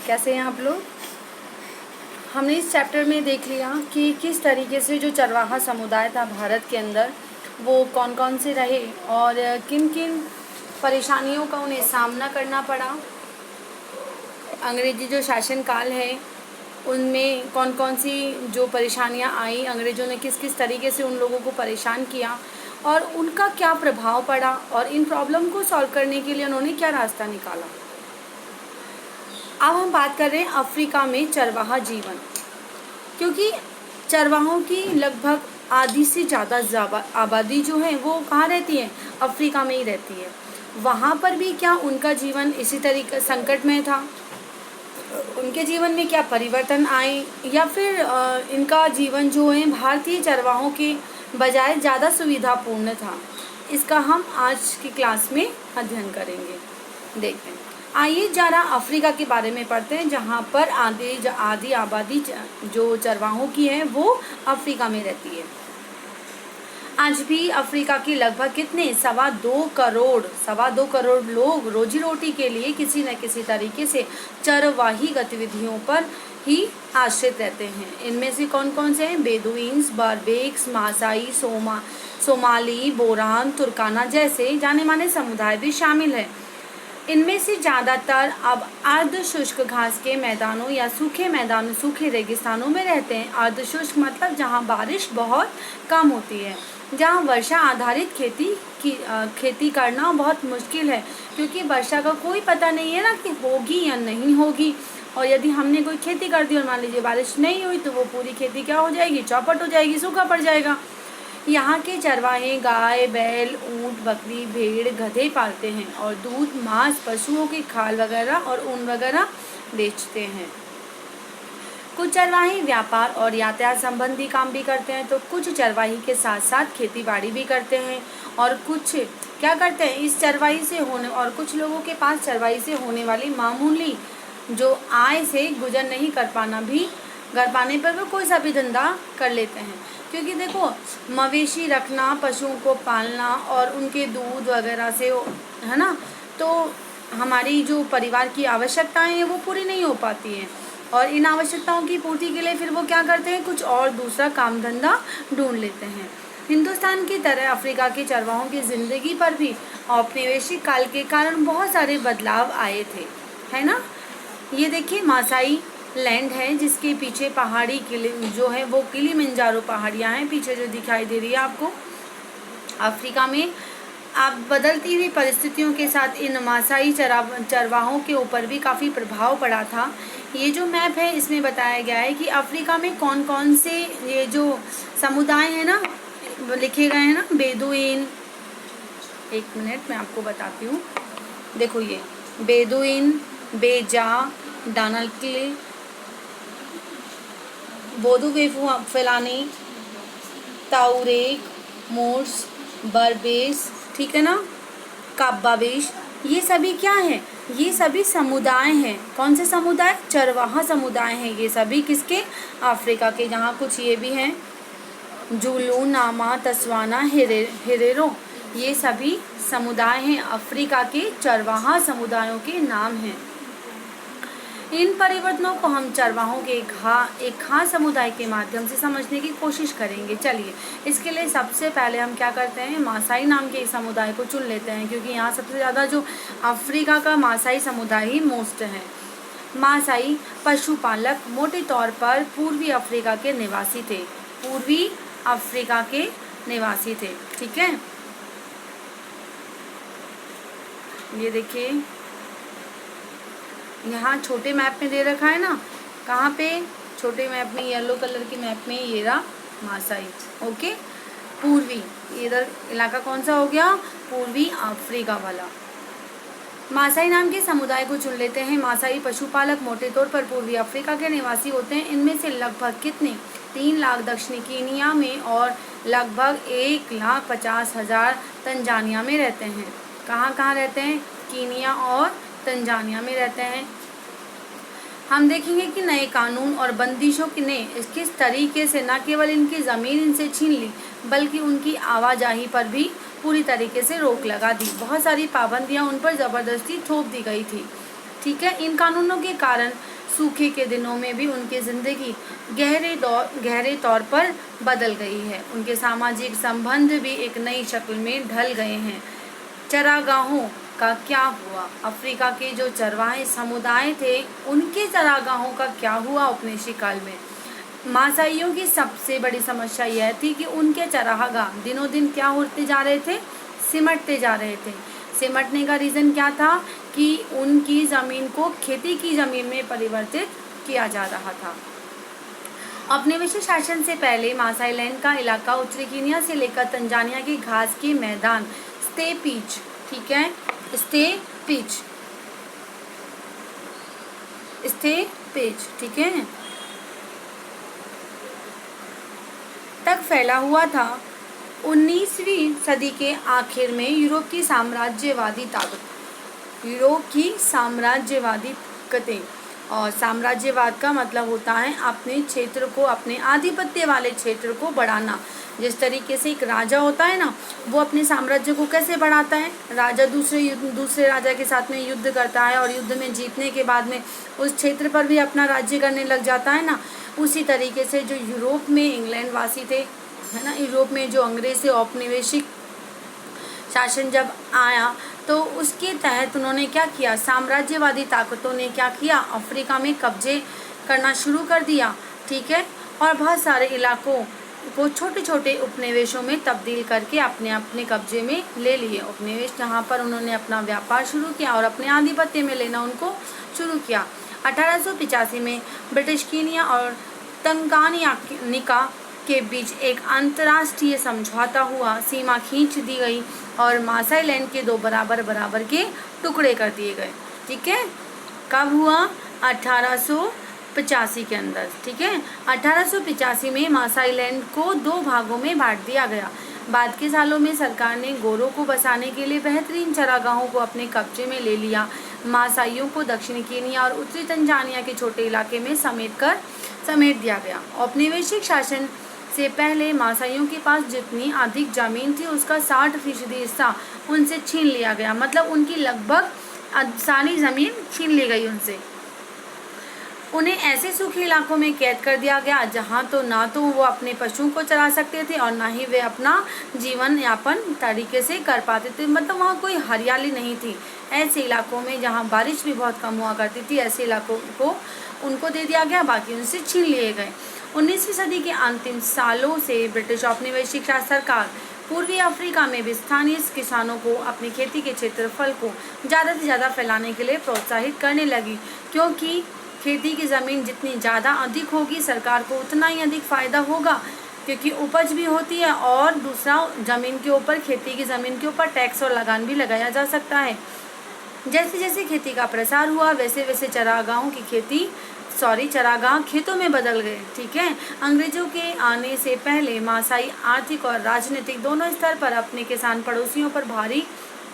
कैसे हैं आप लोग। हमने इस चैप्टर में देख लिया कि किस तरीके से जो चरवाहा समुदाय था भारत के अंदर वो कौन कौन से रहे और किन किन परेशानियों का उन्हें सामना करना पड़ा। अंग्रेजी जो शासनकाल है उनमें कौन कौन सी जो परेशानियां आई, अंग्रेज़ों ने किस किस तरीके से उन लोगों को परेशान किया और उनका क्या प्रभाव पड़ा और इन प्रॉब्लम को सॉल्व करने के लिए उन्होंने क्या रास्ता निकाला। अब हम बात कर रहे हैं अफ्रीका में चरवाहा जीवन, क्योंकि चरवाहों की लगभग आधी से ज़्यादा आबादी जो है वो कहाँ रहती है, अफ्रीका में ही रहती है। वहाँ पर भी क्या उनका जीवन इसी तरीके संकट में था, उनके जीवन में क्या परिवर्तन आए या फिर इनका जीवन जो है भारतीय चरवाहों के बजाय ज़्यादा सुविधापूर्ण था, इसका हम आज की क्लास में अध्ययन करेंगे। देखते हैं, आइए ज़रा अफ्रीका के बारे में पढ़ते हैं, जहाँ पर आधी आबादी जो चरवाहों की है वो अफ्रीका में रहती है। आज भी अफ्रीका की लगभग कितने 2.25 करोड़ लोग रोजी रोटी के लिए किसी न किसी तरीके से चरवाही गतिविधियों पर ही आश्रित रहते हैं। इनमें से कौन कौन से हैं? बेदुइन्स, बारबेक्स, मासाई, सोमाली, बोरान, तुर्काना जैसे जाने माने समुदाय भी शामिल हैं। इनमें से ज़्यादातर अब अर्ध शुष्क घास के मैदानों या सूखे रेगिस्तानों में रहते हैं। अर्ध शुष्क मतलब जहाँ बारिश बहुत कम होती है, जहाँ वर्षा आधारित खेती करना बहुत मुश्किल है, क्योंकि वर्षा का कोई पता नहीं है ना कि होगी या नहीं होगी। और यदि हमने कोई खेती कर दी और मान लीजिए बारिश नहीं हुई तो वो पूरी खेती क्या हो जाएगी, चौपट हो जाएगी, सूखा पड़ जाएगा। यहाँ के चरवाहे गाय, बैल, ऊँट, बकरी, भेड़, गधे पालते हैं और दूध, मांस, पशुओं की खाल वगैरह और ऊन वगैरह बेचते हैं। कुछ चरवाहे व्यापार और यातायात संबंधी काम भी करते हैं, तो कुछ चरवाही के साथ साथ खेती बाड़ी भी करते हैं और कुछ क्या करते हैं, इस चरवाही से होने और कुछ लोगों के पास चरवाही से होने वाली मामूली जो आय से गुजर नहीं कर पाने पर वो कोई सा भी धंधा कर लेते हैं। क्योंकि देखो, मवेशी रखना, पशुओं को पालना और उनके दूध वगैरह से है ना, तो हमारी जो परिवार की आवश्यकताएं हैं वो पूरी नहीं हो पाती हैं और इन आवश्यकताओं की पूर्ति के लिए फिर वो क्या करते हैं, कुछ और दूसरा काम धंधा ढूंढ लेते हैं। हिंदुस्तान की तरह अफ्रीका के चरवाहों की ज़िंदगी पर भी औपनिवेशिक काल के कारण बहुत सारे बदलाव आए थे, है ना। ये देखिए, मासाई लैंड है जिसके पीछे पहाड़ी किले जो है वो किलिमंजारो पहाड़ियाँ हैं पीछे जो दिखाई दे रही है आपको। अफ्रीका में अब बदलती हुई परिस्थितियों के साथ इन मासाई चरवाहों के ऊपर भी काफ़ी प्रभाव पड़ा था। ये जो मैप है इसमें बताया गया है कि अफ्रीका में कौन कौन से ये जो समुदाय हैं ना लिखे गए हैं ना। बेदुइन, एक मिनट मैं आपको बताती हूँ। देखो, ये बेदुइन, बेजा, डानलक्ले, बोदुवेफू फेलानी, ताउरेक, मोर्स, बर्बेस, ठीक है ना, काब्बावेश, ये सभी क्या हैं? ये सभी समुदाय हैं। कौन से समुदाय? चरवाहा समुदाय हैं ये सभी। किसके? अफ्रीका के। जहाँ कुछ ये भी हैं, जुलू, नामा, तस्वाना, हेरेरो, ये सभी समुदाय हैं, अफ्रीका के चरवाहा समुदायों के नाम हैं। इन परिवर्तनों को हम चरवाहों के एक खास समुदाय के माध्यम से समझने की कोशिश करेंगे। चलिए, इसके लिए सबसे पहले हम क्या करते हैं, मासाई नाम के समुदाय को चुन लेते हैं, क्योंकि यहाँ सबसे ज़्यादा जो अफ्रीका का मासाई समुदाय ही मोस्ट है। मासाई पशुपालक मोटे तौर पर पूर्वी अफ्रीका के निवासी थे, ठीक है। ये देखिए, यहाँ छोटे मैप में दे रखा है ना, कहाँ पे? छोटे मैप में, येलो कलर के मैप में ये रहा मासाई। ओके, पूर्वी, इधर इलाका कौन सा हो गया? पूर्वी अफ्रीका वाला। मासाई नाम के समुदाय को चुन लेते हैं। मासाई पशुपालक मोटे तौर पर पूर्वी अफ्रीका के निवासी होते हैं। इनमें से लगभग कितने? 3 लाख दक्षिणी कीनिया में और लगभग 1,50,000 तंजानिया में रहते हैं। कहाँ रहते हैं? कीनिया और तंजानिया में रहते हैं। हम देखेंगे कि नए कानून और बंदिशों ने किस तरीके से न केवल इनकी ज़मीन इनसे छीन ली, बल्कि उनकी आवाजाही पर भी पूरी तरीके से रोक लगा दी। बहुत सारी पाबंदियां उन पर ज़बरदस्ती थोप दी गई थी, ठीक है। इन कानूनों के कारण सूखे के दिनों में भी उनकी ज़िंदगी गहरे तौर पर बदल गई है। उनके सामाजिक संबंध भी एक नई शक्ल में ढल गए हैं। चरागाहों का क्या हुआ? अफ्रीका के जो चरवाहे समुदाय थे उनके चरागाहों का क्या हुआ औपनिवेशिक काल में? मासाइयों की सबसे बड़ी समस्या यह थी कि उनके चरागाह दिनों दिन क्या होते जा रहे थे? सिमटते जा रहे थे। सिमटने का रीज़न क्या था कि उनकी ज़मीन को खेती की ज़मीन में परिवर्तित किया जा रहा था। औपनिवेशिक शासन से पहले मासाईलैंड का इलाका उत्तरी कीनिया से लेकर तंजानिया के घास के मैदान स्टेपीज, ठीक है, स्टेपीज, ठीक है, तक फैला हुआ था। 19वीं सदी के आखिर में यूरोप की साम्राज्यवादी ताकतें, और साम्राज्यवाद का मतलब होता है अपने क्षेत्र को, अपने आधिपत्य वाले क्षेत्र को बढ़ाना। जिस तरीके से एक राजा होता है ना, वो अपने साम्राज्य को कैसे बढ़ाता है? राजा दूसरे राजा के साथ में युद्ध करता है और युद्ध में जीतने के बाद में उस क्षेत्र पर भी अपना राज्य करने लग जाता है ना। उसी तरीके से जो यूरोप में इंग्लैंड वासी थे, है ना, यूरोप में जो अंग्रेज से औपनिवेशिक शासन जब आया तो उसके तहत उन्होंने क्या किया? साम्राज्यवादी ताकतों ने क्या किया? अफ्रीका में कब्जे करना शुरू कर दिया, ठीक है, और बहुत सारे इलाकों को छोटे छोटे उपनिवेशों में तब्दील करके अपने कब्जे में ले लिए। उपनिवेश जहाँ पर उन्होंने अपना व्यापार शुरू किया और अपने आधिपत्य में लेना उनको शुरू किया। 1885 में ब्रिटिश कीनिया और तंगानिका के बीच एक अंतर्राष्ट्रीय समझौता हुआ, सीमा खींच दी गई और मासाईलैंड के 2 बराबर के टुकड़े कर दिए गए, ठीक है। कब हुआ? 1885 के अंदर, ठीक है। 1885 में मासाईलैंड को 2 भागों में बांट दिया गया। बाद के सालों में सरकार ने गोरों को बसाने के लिए बेहतरीन चरागाहों को अपने कब्जे में ले लिया। मासाइयों को दक्षिणी कीनिया और उत्तरी तंजानिया के छोटे इलाके में समेट दिया गया। औपनिवेशिक शासन से पहले मासाइयों के पास जितनी अधिक ज़मीन थी उसका 60% हिस्सा उनसे छीन लिया गया। मतलब उनकी लगभग सारी ज़मीन छीन ली गई उनसे। उन्हें ऐसे सूखे इलाकों में कैद कर दिया गया जहाँ तो ना तो वो अपने पशुओं को चरा सकते थे और ना ही वे अपना जीवन यापन तरीके से कर पाते थे। मतलब वहाँ कोई हरियाली नहीं थी। ऐसे इलाकों में जहाँ बारिश भी बहुत कम हुआ करती थी, ऐसे इलाकों को उनको दे दिया गया, बाकी उनसे छीन लिए गए। 19वीं सदी के अंतिम सालों से ब्रिटिश औपनिवेशिक सरकार पूर्वी अफ्रीका में भी स्थानीय किसानों को अपनी खेती के क्षेत्रफल को ज़्यादा से ज़्यादा फैलाने के लिए प्रोत्साहित करने लगी, क्योंकि खेती की ज़मीन जितनी ज़्यादा अधिक होगी सरकार को उतना ही अधिक फ़ायदा होगा, क्योंकि उपज भी होती है और दूसरा ज़मीन के ऊपर, खेती की ज़मीन के ऊपर टैक्स और लगान भी लगाया जा सकता है। जैसे जैसे खेती का प्रसार हुआ वैसे वैसे चरागाह खेतों में बदल गए, ठीक है। अंग्रेजों के आने से पहले मासाई आर्थिक और राजनीतिक दोनों स्तर पर अपने किसान पड़ोसियों पर भारी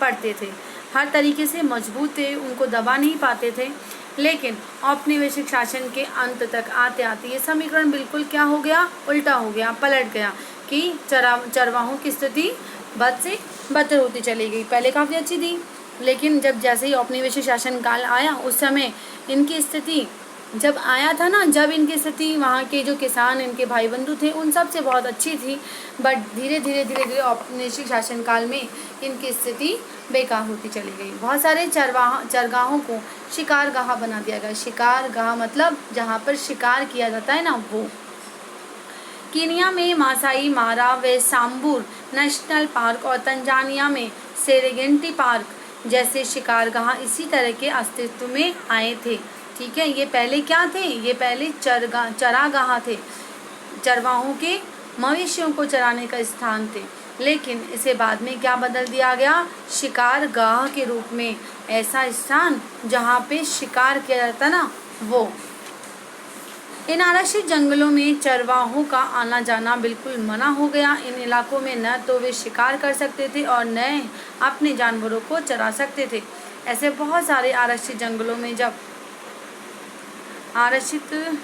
पड़ते थे, हर तरीके से मजबूत थे, उनको दबा नहीं पाते थे। लेकिन औपनिवेशिक शासन के अंत तक आते आते ये समीकरण बिल्कुल क्या हो गया? उल्टा हो गया, पलट गया कि चरवाहों की स्थिति बद से बदतर होती चली गई। पहले काफ़ी अच्छी थी, लेकिन जैसे ही औपनिवेशिक शासन काल आया उस समय इनकी स्थिति जब आया था ना, जब इनकी स्थिति वहाँ के जो किसान, इनके भाई बंधु थे, उन सब से बहुत अच्छी थी। बट धीरे धीरे औपनिवेशिक शासन काल में इनकी स्थिति बेकार होती चली गई। बहुत सारे चरगाहों को शिकारगाह बना दिया गया। शिकारगाह मतलब जहाँ पर शिकार किया जाता है ना, वो। कीनिया में मासाई मारा व सांबूर नेशनल पार्क और तंजानिया में सेरेगेंटी पार्क जैसे शिकारगाह इसी तरह के अस्तित्व में आए थे, ठीक है। ये पहले क्या थे? ये पहले चरागाह थे, चरवाहों के मवेशियों को चराने का स्थान थे। लेकिन इसे बाद में क्या बदल दिया गया? शिकारगाह के रूप में। ऐसा स्थान जहाँ पे शिकार किया जाता ना, वो। इन आरक्षित जंगलों में चरवाहों का आना जाना बिल्कुल मना हो गया। इन इलाकों में न तो वे शिकार कर सकते थे और न अपने जानवरों को चरा सकते थे। ऐसे बहुत सारे आरक्षित जंगलों में जब आरक्षित